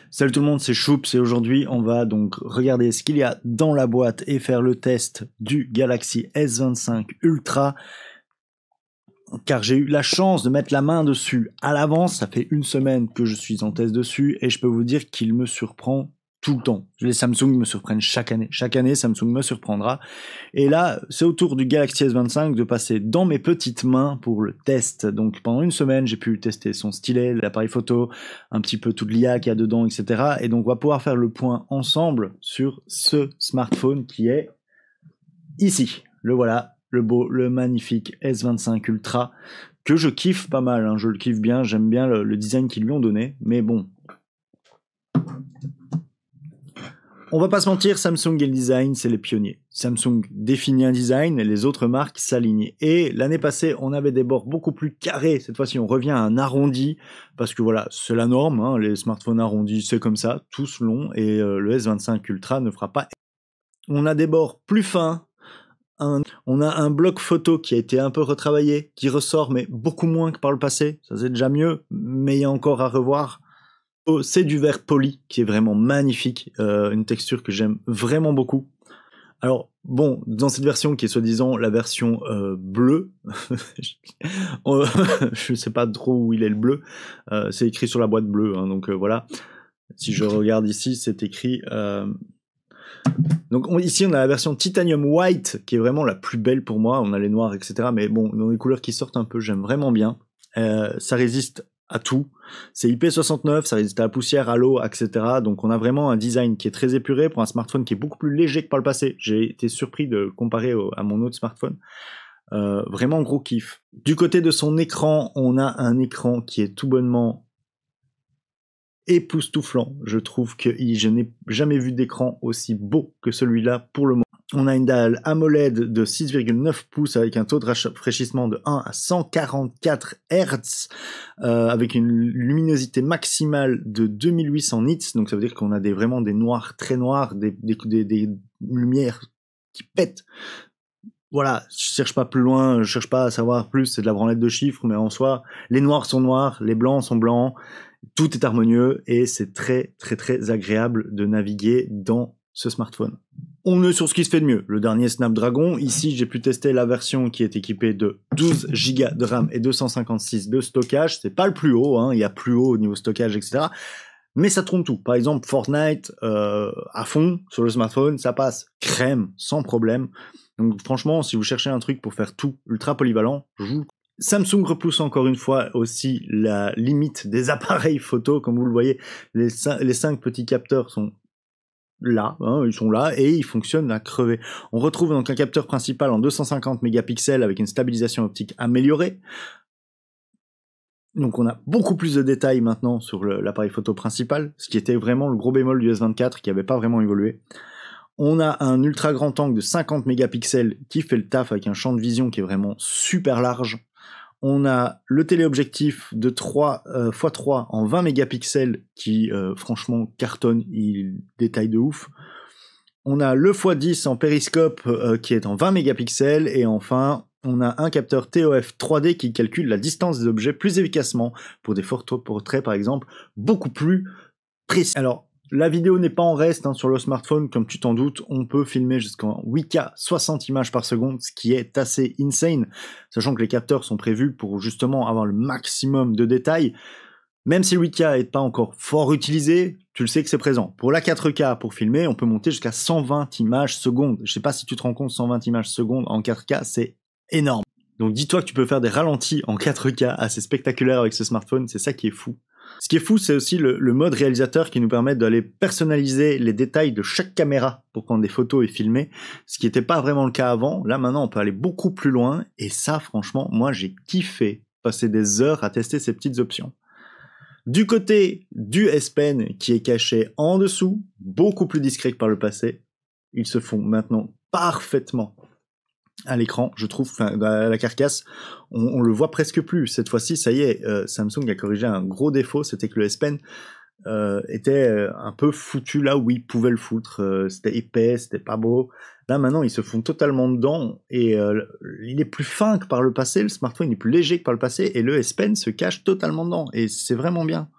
Salut tout le monde, c'est Choups et aujourd'hui on va donc regarder ce qu'il y a dans la boîte et faire le test du Galaxy S25 Ultra car j'ai eu la chance de mettre la main dessus à l'avance. Ça fait une semaine que je suis en test dessus et je peux vous dire qu'il me surprend tout le temps. Les Samsung me surprennent chaque année. Chaque année, Samsung me surprendra. Et là, c'est au tour du Galaxy S25 de passer dans mes petites mains pour le test. Donc pendant une semaine, j'ai pu tester son stylet, l'appareil photo, un petit peu toute l'IA qu'il y a dedans, etc. Et donc on va pouvoir faire le point ensemble sur ce smartphone qui est ici. Le voilà, le beau, le magnifique S25 Ultra, que je kiffe pas mal, hein. Je le kiffe bien, j'aime bien le design qu'ils lui ont donné, mais bon. On va pas se mentir, Samsung et le design, c'est les pionniers. Samsung définit un design et les autres marques s'alignent. Et l'année passée, on avait des bords beaucoup plus carrés. Cette fois-ci, on revient à un arrondi parce que voilà, c'est la norme, hein. Les smartphones arrondis, c'est comme ça, tous longs. Et le S25 Ultra ne fera pas. On a des bords plus fins. On a un bloc photo qui a été un peu retravaillé, qui ressort, mais beaucoup moins que par le passé. Ça c'est déjà mieux, mais il y a encore à revoir. C'est du verre poli qui est vraiment magnifique, une texture que j'aime vraiment beaucoup. Alors bon, dans cette version qui est soi-disant la version bleue, je sais pas trop où il est le bleu, c'est écrit sur la boîte bleue, hein, donc voilà. Si je regarde ici, c'est écrit... Donc ici on a la version Titanium White qui est vraiment la plus belle pour moi, on a les noirs etc, mais bon, dans les couleurs qui sortent un peu, j'aime vraiment bien. Ça résiste à tout, c'est IP69, ça résiste à la poussière, à l'eau, etc. Donc on a vraiment un design qui est très épuré pour un smartphone qui est beaucoup plus léger que par le passé. J'ai été surpris de comparer à mon autre smartphone. Vraiment gros kiff. Du côté de son écran, on a un écran qui est tout bonnement époustouflant. Je trouve que je n'ai jamais vu d'écran aussi beau que celui-là pour le moment. On a une dalle AMOLED de 6,9 pouces avec un taux de rafraîchissement de 1 à 144 Hz avec une luminosité maximale de 2800 nits. Donc ça veut dire qu'on a vraiment des noirs très noirs, des lumières qui pètent. Voilà, je cherche pas plus loin, je cherche pas à savoir plus, c'est de la branlette de chiffres, mais en soi, les noirs sont noirs, les blancs sont blancs, tout est harmonieux et c'est très très très agréable de naviguer dans ce smartphone. On est sur ce qui se fait de mieux, le dernier Snapdragon. Ici, j'ai pu tester la version qui est équipée de 12 Go de RAM et 256 de stockage. C'est pas le plus haut, hein, il y a plus haut au niveau stockage, etc. Mais ça tourne tout. Par exemple, Fortnite à fond sur le smartphone, ça passe crème, sans problème. Donc franchement, si vous cherchez un truc pour faire tout ultra polyvalent, je vous... Samsung repousse encore une fois aussi la limite des appareils photo. Comme vous le voyez, les 5 petits capteurs sont là, hein, ils sont là et ils fonctionnent à crever. On retrouve donc un capteur principal en 250 mégapixels avec une stabilisation optique améliorée. Donc on a beaucoup plus de détails maintenant sur l'appareil photo principal, ce qui était vraiment le gros bémol du S24 qui n'avait pas vraiment évolué. On a un ultra grand angle de 50 mégapixels qui fait le taf avec un champ de vision qui est vraiment super large. On a le téléobjectif de 3 x 3 en 20 mégapixels qui franchement cartonne, il détaille de ouf. On a le x10 en périscope qui est en 20 mégapixels et enfin on a un capteur TOF 3D qui calcule la distance des objets plus efficacement pour des photos portraits par exemple beaucoup plus précis. Alors la vidéo n'est pas en reste, hein, sur le smartphone, comme tu t'en doutes, on peut filmer jusqu'en 8K 60 images par seconde, ce qui est assez insane, sachant que les capteurs sont prévus pour justement avoir le maximum de détails. Même si le 8K n'est pas encore fort utilisé, tu le sais que c'est présent. Pour la 4K, pour filmer, on peut monter jusqu'à 120 images secondes. Je sais pas si tu te rends compte, 120 images secondes en 4K, c'est énorme. Donc dis-toi que tu peux faire des ralentis en 4K assez spectaculaires avec ce smartphone, c'est ça qui est fou. Ce qui est fou, c'est aussi le mode réalisateur qui nous permet d'aller personnaliser les détails de chaque caméra pour prendre des photos et filmer, ce qui n'était pas vraiment le cas avant. Là, maintenant, on peut aller beaucoup plus loin, et ça, franchement, moi, j'ai kiffé passer des heures à tester ces petites options. Du côté du S Pen, qui est caché en dessous, beaucoup plus discret que par le passé, ils se font maintenant parfaitement à l'écran, je trouve, enfin, à la carcasse, on le voit presque plus. Cette fois-ci, ça y est, Samsung a corrigé un gros défaut, c'était que le S Pen était un peu foutu là où ils pouvaient le foutre. C'était épais, c'était pas beau. Là, maintenant, ils se font totalement dedans et il est plus fin que par le passé, le smartphone est plus léger que par le passé et le S Pen se cache totalement dedans et c'est vraiment bien.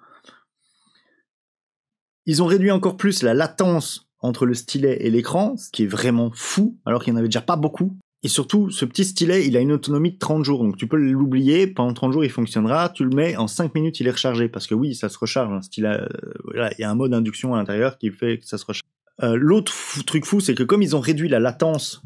Ils ont réduit encore plus la latence entre le stylet et l'écran, ce qui est vraiment fou, alors qu'il n'y en avait déjà pas beaucoup. Et surtout, ce petit stylet, il a une autonomie de 30 jours, donc tu peux l'oublier, pendant 30 jours il fonctionnera, tu le mets, en 5 minutes il est rechargé, parce que oui, ça se recharge, un stylet, voilà, il y a un mode induction à l'intérieur qui fait que ça se recharge. L'autre truc fou, c'est que comme ils ont réduit la latence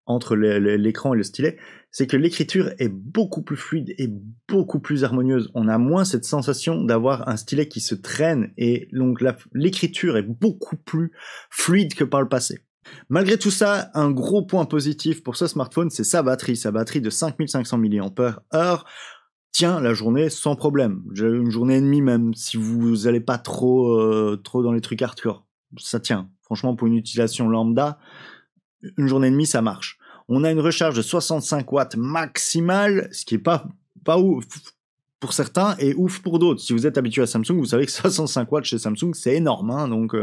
entre l'écran et le stylet, c'est que l'écriture est beaucoup plus fluide et beaucoup plus harmonieuse. On a moins cette sensation d'avoir un stylet qui se traîne, et donc l'écriture est beaucoup plus fluide que par le passé. Malgré tout ça, un gros point positif pour ce smartphone, c'est sa batterie de 5500 mAh tient la journée sans problème. Une journée et demie même, si vous allez pas trop dans les trucs hardcore. Ça tient. Franchement, pour une utilisation lambda, une journée et demie, ça marche. On a une recharge de 65 watts maximale, ce qui est pas ouf pour certains et ouf pour d'autres. Si vous êtes habitué à Samsung, vous savez que 65 watts chez Samsung, c'est énorme, hein, donc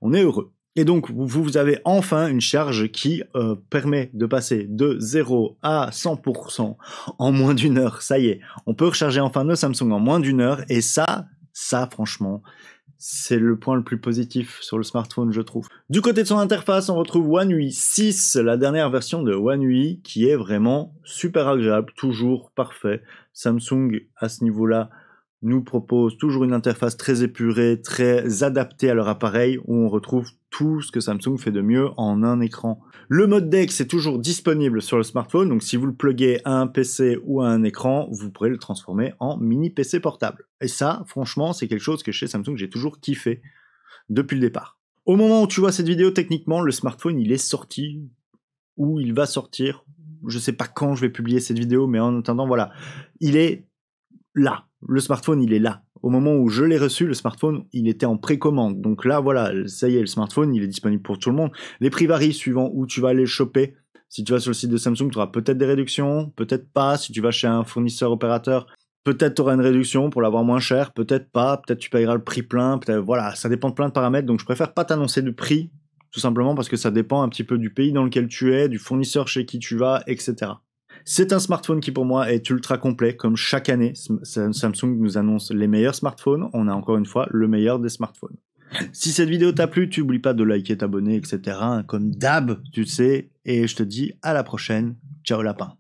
on est heureux. Et donc, vous avez enfin une charge qui permet de passer de 0 à 100% en moins d'une heure. Ça y est, on peut recharger enfin nos Samsung en moins d'une heure, et ça, franchement, c'est le point le plus positif sur le smartphone, je trouve. Du côté de son interface, on retrouve One UI 6, la dernière version de One UI, qui est vraiment super agréable, toujours parfait. Samsung, à ce niveau-là, nous propose toujours une interface très épurée, très adaptée à leur appareil, où on retrouve tout ce que Samsung fait de mieux en un écran. Le mode DeX est toujours disponible sur le smartphone, donc si vous le pluguez à un PC ou à un écran, vous pourrez le transformer en mini PC portable. Et ça, franchement, c'est quelque chose que chez Samsung, j'ai toujours kiffé depuis le départ. Au moment où tu vois cette vidéo, techniquement, le smartphone, il est sorti, ou il va sortir. Je sais pas quand je vais publier cette vidéo, mais en attendant, voilà. Il est là. Le smartphone, il est là. Au moment où je l'ai reçu, le smartphone, il était en précommande. Donc là, voilà, ça y est, le smartphone, il est disponible pour tout le monde. Les prix varient suivant où tu vas aller le choper. Si tu vas sur le site de Samsung, tu auras peut-être des réductions, peut-être pas. Si tu vas chez un fournisseur opérateur, peut-être tu auras une réduction pour l'avoir moins cher, peut-être pas. Peut-être tu payeras le prix plein. Peut-être, voilà, ça dépend de plein de paramètres. Donc je préfère pas t'annoncer de prix, tout simplement parce que ça dépend un petit peu du pays dans lequel tu es, du fournisseur chez qui tu vas, etc. C'est un smartphone qui pour moi est ultra complet, comme chaque année. Samsung nous annonce les meilleurs smartphones, on a encore une fois le meilleur des smartphones. Si cette vidéo t'a plu, tu n'oublies pas de liker, t'abonner, etc. Comme d'hab, tu sais, et je te dis à la prochaine. Ciao lapin.